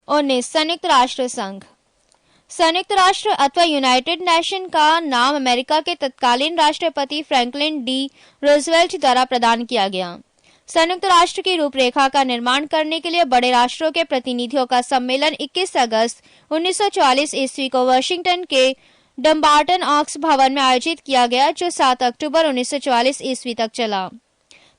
19 संयुक्त राष्ट्र संघ। संयुक्त राष्ट्र अथवा यूनाइटेड नेशन का नाम अमेरिका के तत्कालीन राष्ट्रपति फ्रैंकलिन डी रूजवेल्ट द्वारा प्रदान किया गया। संयुक्त राष्ट्र की रूपरेखा का निर्माण करने के लिए बड़े राष्ट्रों के प्रतिनिधियों का सम्मेलन 21 अगस्त 1944 ईस्वी को वाशिंगटन के डम्बार्टन ऑक्स भवन में आयोजित किया गया, जो 7 अक्टूबर 1944 ईस्वी तक चला।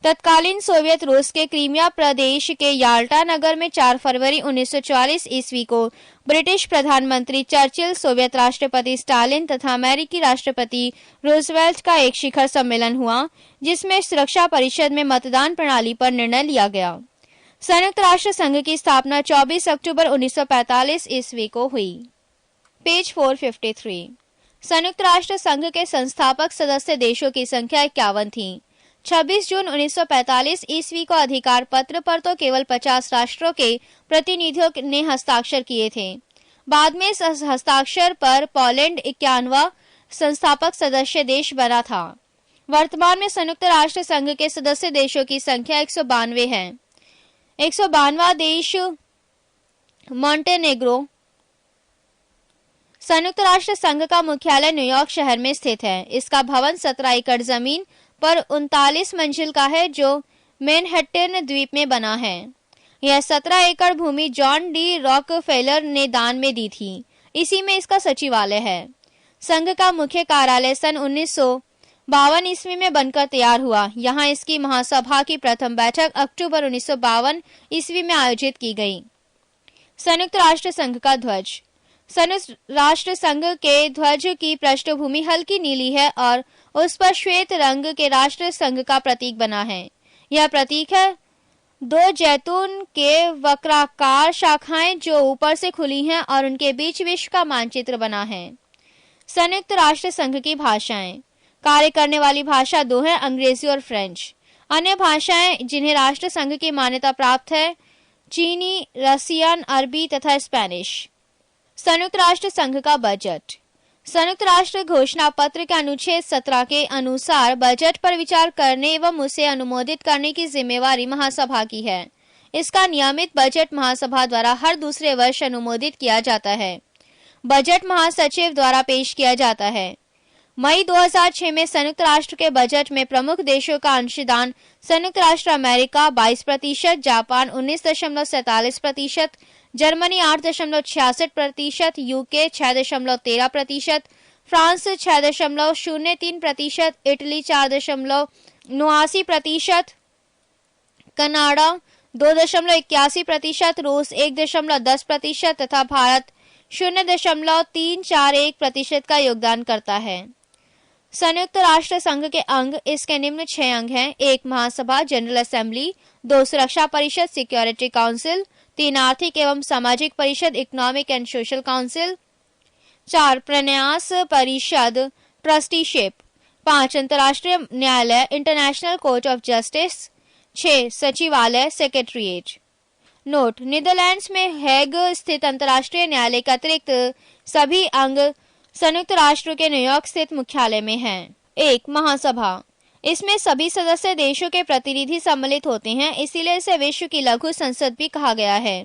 तत्कालीन सोवियत रूस के क्रीमिया प्रदेश के याल्टा नगर में 4 फरवरी 1944 ईस्वी को ब्रिटिश प्रधानमंत्री चर्चिल, सोवियत राष्ट्रपति स्टालिन तथा अमेरिकी राष्ट्रपति रूजवेल्ट का एक शिखर सम्मेलन हुआ, जिसमें सुरक्षा परिषद में मतदान प्रणाली पर निर्णय लिया गया। संयुक्त राष्ट्र संघ की स्थापना 24 अक्टूबर 1945 ईस्वी को हुई। पेज 453। संयुक्त राष्ट्र संघ के संस्थापक सदस्य देशों की संख्या 51 थी। 26 जून 1945 ईस्वी को अधिकार पत्र पर तो केवल 50 राष्ट्रों के प्रतिनिधियों ने हस्ताक्षर किए थे। बाद में इस हस्ताक्षर पर पोलैंड 51वां संस्थापक सदस्य देश बना था। वर्तमान में संयुक्त राष्ट्र संघ के सदस्य देशों की संख्या 192 है। 192वां देश मॉन्टेनेग्रो। संयुक्त राष्ट्र संघ का मुख्यालय न्यूयॉर्क शहर में स्थित है। इसका भवन 17 एकड़ जमीन पर 39 मंजिल का है, जो मैनहट्टन द्वीप में बना है। यह 17 एकड़ भूमि जॉन डी रॉकफेलर ने दान में दी थी। इसी में इसका सचिवालय है। संघ का मुख्य कार्यालय सन 1952 ईस्वी में बनकर तैयार हुआ। यहाँ इसकी महासभा की प्रथम बैठक अक्टूबर 1952 ईस्वी में आयोजित की गई। संयुक्त राष्ट्र संघ का ध्वज। संयुक्त राष्ट्र संघ के ध्वज की पृष्ठभूमि हल्की नीली है और उस पर श्वेत रंग के राष्ट्र संघ का प्रतीक बना है। यह प्रतीक है 2 जैतून के वक्राकार शाखाएं जो ऊपर से खुली हैं और उनके बीच विश्व का मानचित्र बना है। संयुक्त राष्ट्र संघ की भाषाएं। कार्य करने वाली भाषा 2 है, अंग्रेजी और फ्रेंच। अन्य भाषाएं जिन्हें राष्ट्र संघ की मान्यता प्राप्त है, चीनी, रसियन, अरबी तथा स्पेनिश। संयुक्त राष्ट्र संघ का बजट। संयुक्त राष्ट्र घोषणा पत्र के अनुच्छेद 17 के अनुसार बजट पर विचार करने एवं उसे अनुमोदित करने की जिम्मेवारी महासभा की है। इसका नियमित बजट महासभा द्वारा हर दूसरे वर्ष अनुमोदित किया जाता है। बजट महासचिव द्वारा पेश किया जाता है। मई 2006 में संयुक्त राष्ट्र के बजट में प्रमुख देशों का अंशदान संयुक्त राष्ट्र America 22%, Japan 19.47%, Germany 8.66%, UK 6.13%, France 6.03%, Italy 4.89%, Canada 2.81%, रूस 1.10% तथा भारत 0.341% का योगदान करता है। संयुक्त राष्ट्र संघ के अंग इसके निम्न 6 अंग हैं। 1 महासभा जनरल असेंबली, 2 सुरक्षा परिषद सिक्योरिटी काउंसिल, 3 आर्थिक एवं सामाजिक परिषद इकोनॉमिक एंड सोशल काउंसिल, 4 प्रन्यास परिषद ट्रस्टीशिप, 5 अंतर्राष्ट्रीय न्यायालय इंटरनेशनल कोर्ट ऑफ जस्टिस, 6 सचिवालय सेक्रेटरीट। नोट: नीदरलैंड्स में हेग स्थित अंतर्राष्ट्रीय न्यायालय के अतिरिक्त सभी अंग संयुक्त राष्ट्र के न्यूयॉर्क स्थित मुख्यालय में हैं। 1 महासभा। इसमें सभी सदस्य देशों के प्रतिनिधि सम्मिलित होते हैं, इसीलिए इसे विश्व की लघु संसद भी कहा गया है।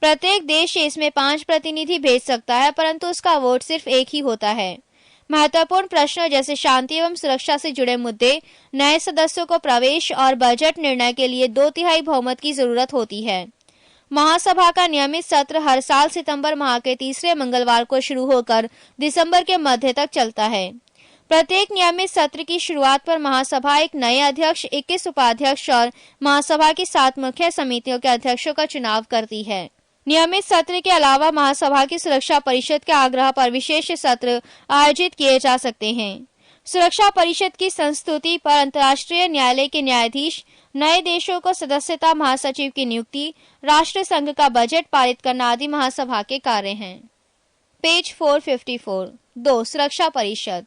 प्रत्येक देश इसमें 5 प्रतिनिधि भेज सकता है, परंतु उसका वोट सिर्फ 1 ही होता है। महत्वपूर्ण प्रश्नों जैसे शांति एवं सुरक्षा से जुड़े मुद्दे, नए सदस्यों को प्रवेश और बजट निर्णय के लिए 2/3 बहुमत की जरूरत होती है। महासभा का नियमित सत्र हर साल सितंबर माह के तीसरे मंगलवार को शुरू होकर दिसंबर के मध्य तक चलता है। प्रत्येक नियमित सत्र की शुरुआत पर महासभा एक नए अध्यक्ष, 21 उपाध्यक्ष और महासभा की 7 मुख्य समितियों के अध्यक्षों का चुनाव करती है। नियमित सत्र के अलावा महासभा की सुरक्षा परिषद के आग्रह पर विशेष सत्र आयोजित किए जा सकते हैं। सुरक्षा परिषद की संस्तुति पर अंतर्राष्ट्रीय न्यायालय के न्यायाधीश, नए देशों को सदस्यता महासचिव की नियुक्ति, राष्ट्र संघ का बजट पारित करना आदि महासभा के कार्य हैं। पेज 454। 2 सुरक्षा परिषद।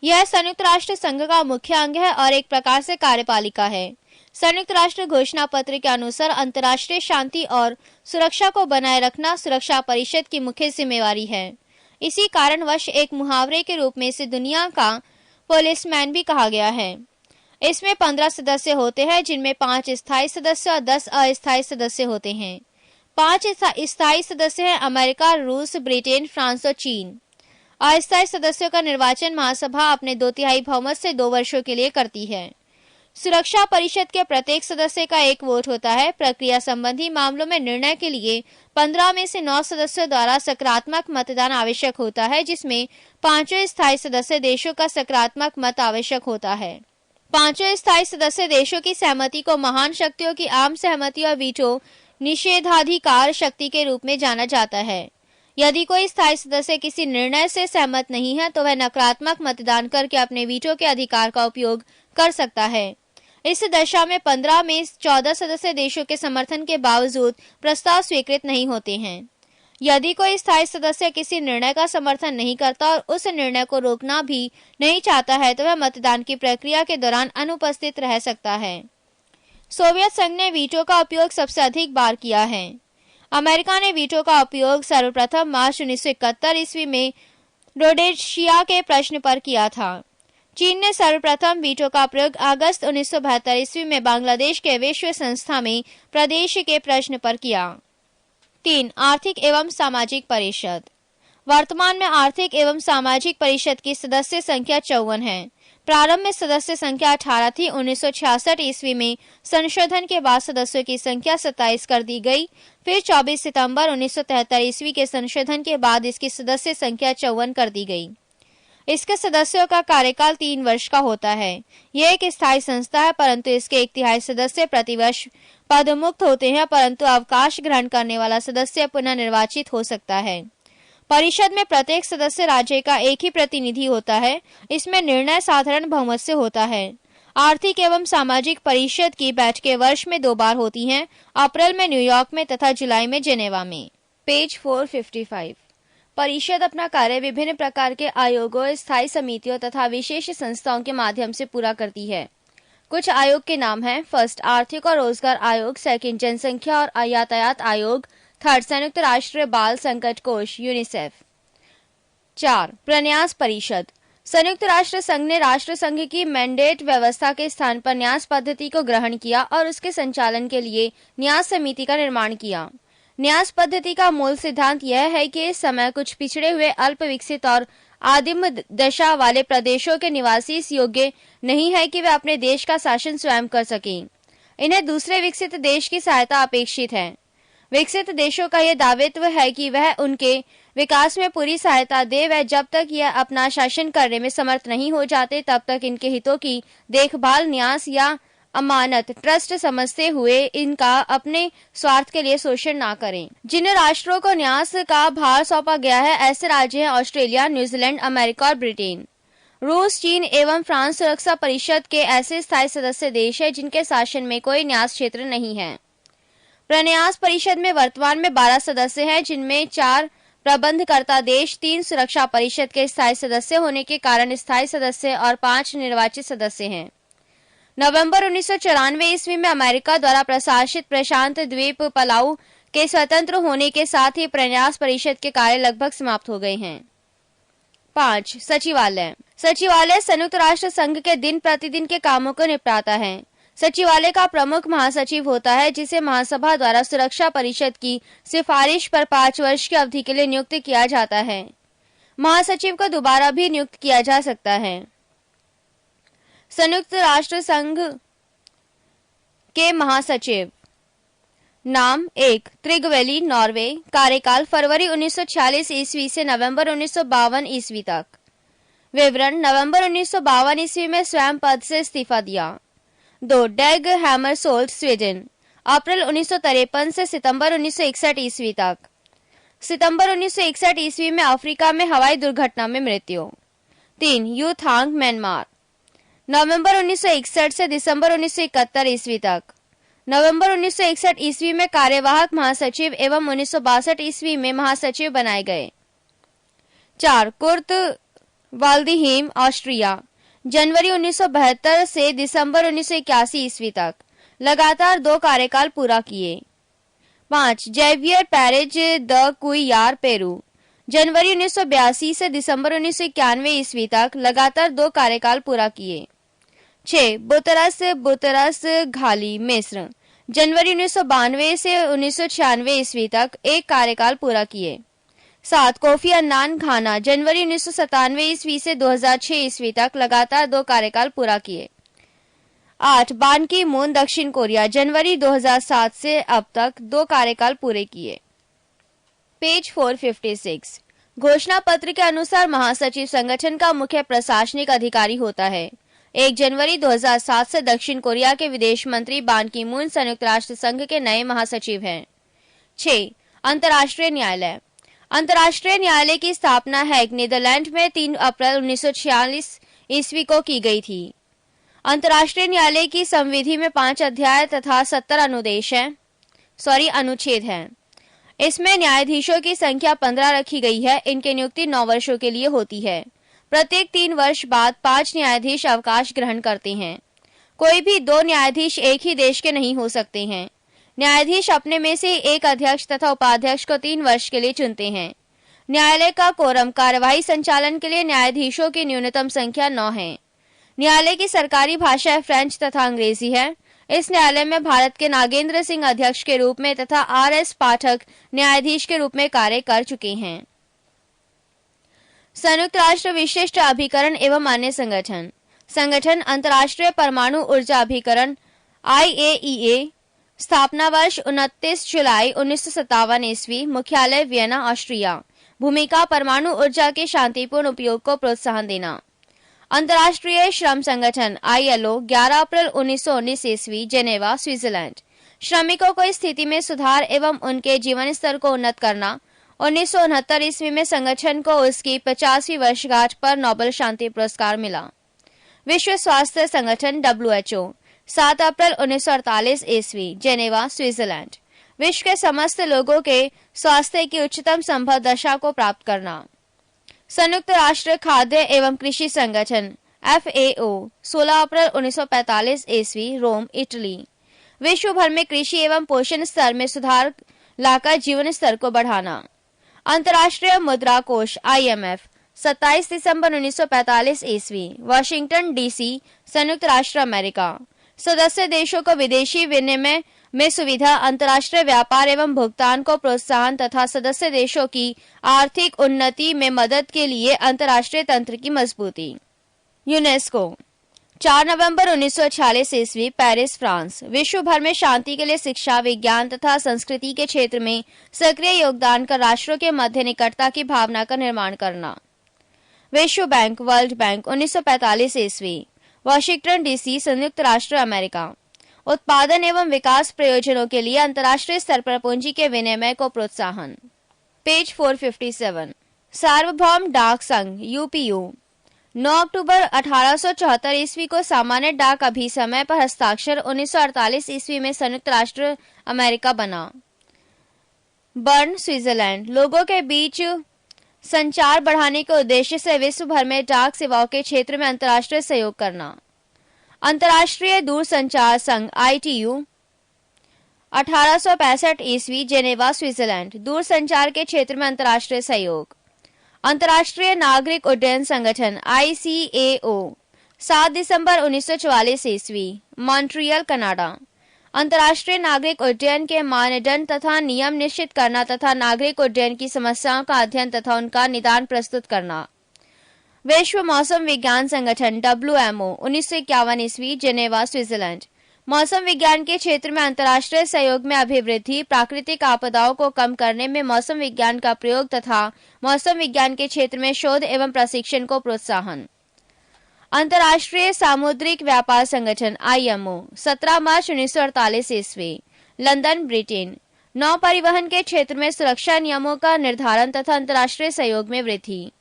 यह संयुक्त राष्ट्र संघ का मुख्य अंग है और एक प्रकार से कार्यपालिका है। संयुक्त राष्ट्र घोषणा पत्र के अनुसार अंतर्राष्ट्रीय शांति और सुरक्षा को बनाए रखना सुरक्षा परिषद की मुख्य जिम्मेवारी है। इसी कारणवश एक मुहावरे के रूप में इसे दुनिया का पुलिसमैन भी कहा गया है। इसमें 15 सदस्य होते हैं, जिनमें 5 स्थायी सदस्य और 10 अस्थायी सदस्य होते हैं। 5 स्थायी सदस्य हैं अमेरिका, रूस, ब्रिटेन, फ्रांस और चीन। अस्थायी सदस्यों का निर्वाचन महासभा अपने 2/3 बहुमत से 2 वर्षों के लिए करती है। सुरक्षा परिषद के प्रत्येक सदस्य का 1 वोट होता है। प्रक्रिया संबंधी मामलों में निर्णय के लिए 15 में से 9 सदस्यों द्वारा सकारात्मक मतदान आवश्यक होता है, जिसमें 5 स्थायी सदस्य देशों का सकारात्मक मत आवश्यक होता है। 5 स्थायी सदस्य देशों की सहमति को महान शक्तियों की आम सहमति और वीटो निषेधाधिकार शक्ति के रूप में जाना जाता है। यदि कोई स्थायी सदस्य किसी निर्णय से सहमत नहीं है तो वह नकारात्मक मतदान करके अपने वीटो के अधिकार का उपयोग कर सकता है। इस दशा में 15 में 14 सदस्य देशों के समर्थन के बावजूद प्रस्ताव स्वीकृत नहीं होते हैं। यदि कोई स्थायी सदस्य किसी निर्णय का समर्थन नहीं करता और उस निर्णय को रोकना भी नहीं चाहता है तो वह मतदान की प्रक्रिया के दौरान अनुपस्थित रह सकता है। सोवियत संघ ने वीटो का उपयोग सबसे अधिक बार किया है। अमेरिका ने वीटो का उपयोग सर्वप्रथम मार्च 1971 ईस्वी में रोडेशिया के प्रश्न पर किया था। चीन ने सर्वप्रथम वीटो का प्रयोग अगस्त 1972 ईस्वी में बांग्लादेश के विश्व संस्था में प्रदेश के प्रश्न पर किया। 3. आर्थिक एवं सामाजिक परिषद। वर्तमान में आर्थिक एवं सामाजिक परिषद की सदस्य संख्या 54 है। प्रारंभ में सदस्य संख्या 18 थी। 1966 ईस्वी में संशोधन के बाद सदस्यों की संख्या 27 कर दी गई। फिर 24 सितंबर 1973 ईस्वी के संशोधन के बाद इसकी सदस्य संख्या 54 कर दी गई। इसके सदस्यों का कार्यकाल 3 वर्ष का होता है। यह एक स्थायी संस्था है, परंतु इसके 1/3 सदस्य प्रतिवर्ष पदमुक्त होते हैं, परंतु अवकाश ग्रहण करने वाला सदस्य पुनः निर्वाचित हो सकता है। परिषद में प्रत्येक सदस्य राज्य का एक ही प्रतिनिधि होता है। इसमें निर्णय साधारण बहुमत से होता है। आर्थिक एवं सामाजिक परिषद की बैठकें वर्ष में 2 बार होती हैं, अप्रैल में न्यूयॉर्क में तथा जुलाई में जेनेवा में। पेज 455। परिषद अपना कार्य विभिन्न प्रकार के आयोगों, स्थायी समितियों तथा विशेष संस्थाओं के माध्यम से पूरा करती है। कुछ आयोग के नाम हैं। फर्स्ट, आर्थिक और रोजगार आयोग। सेकंड, जनसंख्या और यातायात आयोग। थर्ड, संयुक्त राष्ट्र बाल संकट कोष यूनिसेफ। 4. प्रन्यास परिषद। संयुक्त राष्ट्र संघ ने राष्ट्र संघ की मैंडेट व्यवस्था के स्थान पर न्यास पद्धति को ग्रहण किया और उसके संचालन के लिए न्यास समिति का निर्माण किया। न्यास पद्धति का मूल सिद्धांत यह है कि इस समय कुछ पिछड़े हुए, अल्प विकसित और आदिम दशा वाले प्रदेशों के निवासी इस योग्य नहीं है कि वे अपने देश का शासन स्वयं कर सकें। इन्हें दूसरे विकसित देश की सहायता अपेक्षित है। विकसित देशों का यह दायित्व है कि वह उनके विकास में पूरी सहायता दे। वह जब तक यह अपना शासन करने में समर्थ नहीं हो जाते तब तक इनके हितों की देखभाल न्यास या अमानत ट्रस्ट समझते हुए इनका अपने स्वार्थ के लिए शोषण ना करें। जिन राष्ट्रों को न्यास का भार सौंपा गया है ऐसे राज्य हैं ऑस्ट्रेलिया, न्यूजीलैंड, अमेरिका और ब्रिटेन। रूस, चीन एवं फ्रांस सुरक्षा परिषद के ऐसे स्थायी सदस्य देश हैं जिनके शासन में कोई न्यास क्षेत्र नहीं है। प्रन्यास परिषद में वर्तमान में 12 सदस्य हैं, जिनमें 4 प्रबंधकर्ता देश, 3 सुरक्षा परिषद के स्थायी सदस्य होने के कारण स्थायी सदस्य और 5 निर्वाचित सदस्य हैं। नवंबर 1994 ईस्वी में अमेरिका द्वारा प्रशासित प्रशांत द्वीप पलाऊ के स्वतंत्र होने के साथ ही प्रन्यास परिषद के कार्य लगभग समाप्त हो गए हैं। 5. सचिवालय। सचिवालय संयुक्त राष्ट्र संघ के दिन प्रतिदिन के कामों को निपटाता है। सचिवालय का प्रमुख महासचिव होता है, जिसे महासभा द्वारा सुरक्षा परिषद की सिफारिश पर 5 वर्ष की अवधि के लिए नियुक्त किया जाता है। महासचिव को दोबारा भी नियुक्त किया जा सकता है। संयुक्त राष्ट्र संघ के महासचिव नाम 1. त्रिगवेली, नॉर्वे। कार्यकाल फरवरी 1946 ईस्वी से नवंबर 1952 ईस्वी तक। विवरण: नवंबर 1952 ईस्वी में स्वयं पद से इस्तीफा दिया। 2. डैग हैमरसोल्ट, स्वीडन। अप्रैल 1953 से सितंबर 1961 ईस्वी तक। सितंबर 1961 ईस्वी में अफ्रीका में हवाई दुर्घटना में मृत्यु। 3. You Thang, Myanmar. नवंबर 1961 से दिसंबर 1971 ईस्वी तक। नवंबर 1961 ईस्वी में कार्यवाहक महासचिव एवं 1962 ईस्वी में महासचिव बनाए गए। 4. Kurt वाल्डीहीम, Austria. जनवरी 1972 से दिसंबर 1981 ईस्वी तक लगातार 2 कार्यकाल पूरा किए। 5. Javier Perez de Cuellar, Peru. जनवरी 1982 से दिसंबर 1991 ईस्वी तक लगातार 2 कार्यकाल पूरा किए। 6. बुतरस घाली, मिस्र। जनवरी 1992 से 1996 ईस्वी तक एक कार्यकाल पूरा किए। 7 कोफी अन्नान घाना जनवरी 1997 ईस्वी से 2006 ईस्वी तक लगातार 2 कार्यकाल पूरा किए। 8 बान की मून दक्षिण कोरिया जनवरी 2007 से अब तक 2 कार्यकाल पूरे किए। पेज 456 घोषणा पत्र के अनुसार महासचिव संगठन का मुख्य प्रशासनिक अधिकारी होता है। 1 जनवरी 2007 से दक्षिण कोरिया के विदेश मंत्री बान की मून संयुक्त राष्ट्र संघ के नए महासचिव हैं। 6 अंतर्राष्ट्रीय न्यायालय अंतर्राष्ट्रीय न्यायालय की स्थापना हैग नीदरलैंड में 3 अप्रैल 1946 ईस्वी को की गई थी। अंतर्राष्ट्रीय न्यायालय की संविधि में 5 अध्याय तथा 70 अनुच्छेद हैं। इसमें न्यायाधीशों की संख्या 15 रखी गई है। इनकी नियुक्ति 9 वर्षों के लिए होती है। प्रत्येक 3 वर्ष बाद 5 न्यायाधीश अवकाश ग्रहण करते हैं। कोई भी 2 न्यायाधीश एक ही देश के नहीं हो सकते हैं। न्यायाधीश अपने में से एक अध्यक्ष तथा उपाध्यक्ष को 3 वर्ष के लिए चुनते हैं। न्यायालय का कोरम कार्यवाही संचालन के लिए न्यायाधीशों की न्यूनतम संख्या 9 है। न्यायालय की सरकारी भाषा फ्रेंच तथा अंग्रेजी है। इस न्यायालय में भारत के नागेंद्र सिंह अध्यक्ष के रूप में तथा RS पाठक न्यायाधीश के रूप में कार्य कर चुके हैं। संयुक्त राष्ट्र विशिष्ट अभिकरण एवं अन्य संगठन संगठन अंतर्राष्ट्रीय परमाणु ऊर्जा अभिकरण IAEA स्थापना वर्ष 29 जुलाई 1957 ईस्वी मुख्यालय वियना ऑस्ट्रिया भूमिका परमाणु ऊर्जा के शांतिपूर्ण उपयोग को प्रोत्साहन देना। अंतर्राष्ट्रीय श्रम संगठन ILO 11 अप्रैल 1919 ईस्वी जेनेवा स्विट्जरलैंड श्रमिकों को स्थिति में सुधार एवं उनके जीवन स्तर को उन्नत करना। 1969 ईस्वी में संगठन को उसकी 50वीं वर्षगांठ पर नोबेल शांति पुरस्कार मिला। विश्व स्वास्थ्य संगठन WHO 7 अप्रैल 1948 ईस्वी जेनेवा स्विट्जरलैंड विश्व के समस्त लोगों के स्वास्थ्य की उच्चतम संभव दशा को प्राप्त करना। संयुक्त राष्ट्र खाद्य एवं कृषि संगठन FAO 16 अप्रैल 1945 ईस्वी रोम इटली विश्व भर में कृषि एवं पोषण स्तर में सुधार लाकर जीवन स्तर को बढ़ाना। अंतर्राष्ट्रीय मुद्रा कोष IMF 27 दिसंबर 1945 ईस्वी वाशिंगटन DC संयुक्त राष्ट्र अमेरिका सदस्य देशों को विदेशी विनिमय में सुविधा अंतर्राष्ट्रीय व्यापार एवं भुगतान को प्रोत्साहन तथा सदस्य देशों की आर्थिक उन्नति में मदद के लिए अंतर्राष्ट्रीय तंत्र की मजबूती। यूनेस्को 4 नवंबर 1946 ईस्वी पेरिस फ्रांस विश्व भर में शांति के लिए शिक्षा विज्ञान तथा संस्कृति के क्षेत्र में सक्रिय योगदान कर राष्ट्रों के मध्य निकटता की भावना का निर्माण करना। विश्व बैंक वर्ल्ड बैंक 1945 ईस्वी वाशिंगटन DC संयुक्त राष्ट्र अमेरिका उत्पादन एवं विकास प्रयोजनों के लिए अंतर्राष्ट्रीय स्तर पर पूंजी के विनिमय को प्रोत्साहन। पेज 457 सार्वभौम डाक संघ UPU 9 अक्टूबर 1874 ईस्वी को सामान्य डाक अभिसमय पर हस्ताक्षर 1948 ईस्वी में संयुक्त राष्ट्र अमेरिका बना। बर्न स्विट्जरलैंड लोगों के बीच संचार बढ़ाने के उद्देश्य से विश्व भर में डाक सेवाओं के क्षेत्र में अंतर्राष्ट्रीय सहयोग करना। अंतर्राष्ट्रीय दूरसंचार संघ ITU 1865 ईस्वी जेनेवा स्विट्जरलैंड दूरसंचार के क्षेत्र में अंतर्राष्ट्रीय सहयोग। अंतर्राष्ट्रीय नागरिक उड्डयन संगठन ICAO 7 दिसंबर 1944 ईस्वी मॉन्ट्रियल कनाडा अंतर्राष्ट्रीय नागरिक उड्डयन के मानदंड तथा नियम निश्चित करना तथा नागरिक उड्डयन की समस्याओं का अध्ययन तथा उनका निदान प्रस्तुत करना। विश्व मौसम विज्ञान संगठन WMO 1951 ईस्वी जेनेवा स्विट्जरलैंड मौसम विज्ञान के क्षेत्र में अंतर्राष्ट्रीय सहयोग में अभिवृद्धि प्राकृतिक आपदाओं को कम करने में मौसम विज्ञान का प्रयोग तथा मौसम विज्ञान के क्षेत्र में शोध एवं प्रशिक्षण को प्रोत्साहन। अंतर्राष्ट्रीय सामुद्रिक व्यापार संगठन IMO 17 मार्च 1948 ईस्वी लंदन ब्रिटेन नौ परिवहन के क्षेत्र में सुरक्षा नियमों का निर्धारण तथा अंतर्राष्ट्रीय सहयोग में वृद्धि।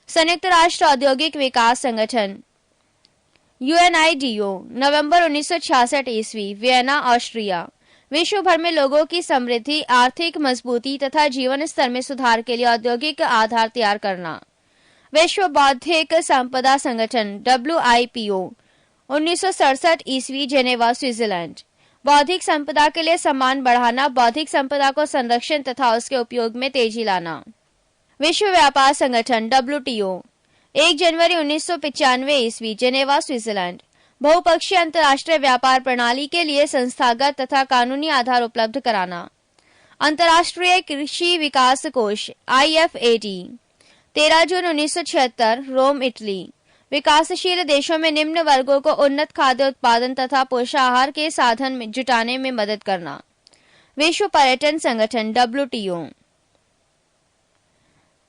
संयुक्त राष्ट्र औद्योगिक विकास संगठन UNIDO नवंबर 1966 ईस्वी वियना ऑस्ट्रिया विश्व भर में लोगों की समृद्धि आर्थिक मजबूती तथा जीवन स्तर में सुधार के लिए औद्योगिक आधार तैयार करना। विश्व बौद्धिक संपदा संगठन WIPO 1967 ईस्वी जेनेवा स्विट्जरलैंड बौद्धिक संपदा के लिए सम्मान बढ़ाना बौद्धिक संपदा को संरक्षण तथा उसके उपयोग में तेजी लाना। विश्व व्यापार संगठन WTO 1 जनवरी 1995 ईस्वी जेनेवा स्विट्जरलैंड बहुपक्षीय अंतर्राष्ट्रीय व्यापार प्रणाली के लिए संस्थागत तथा कानूनी आधार उपलब्ध कराना। अंतर्राष्ट्रीय कृषि विकास कोष IFAD 13 जून 1976 रोम इटली। विकासशील देशों में निम्न वर्गों को उन्नत खाद्य उत्पादन तथा पोषाहार के साधन जुटाने में मदद करना। विश्व पर्यटन संगठन WTO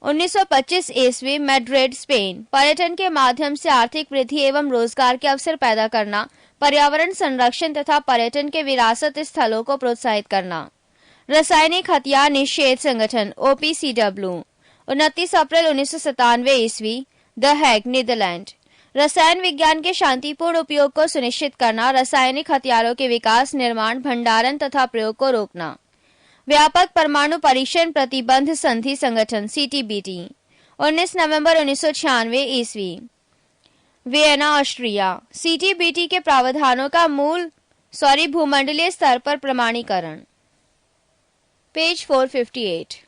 1925 ईस्वी मैड्रिड स्पेन। पर्यटन के माध्यम से आर्थिक वृद्धि एवं रोजगार के अवसर पैदा करना, पर्यावरण संरक्षण तथा पर्यटन के विरासत स्थलों को प्रोत्साहित करना। रासायनिक हथियार निषेध संगठन OPCW 29 अप्रैल 1997 ईस्वी द हैग नीदरलैंड। रसायन विज्ञान के शांतिपूर्ण उपयोग को सुनिश्चित करना, रासायनिक हथियारों के विकास, निर्माण, भंडारण तथा प्रयोग को रोकना। व्यापक परमाणु परीक्षण प्रतिबंध संधि संगठन CTBT 19 नवंबर 1996 ईस्वी वियना ऑस्ट्रिया। CTBT के प्रावधानों का भूमंडलीय स्तर पर प्रमाणीकरण। पेज 458।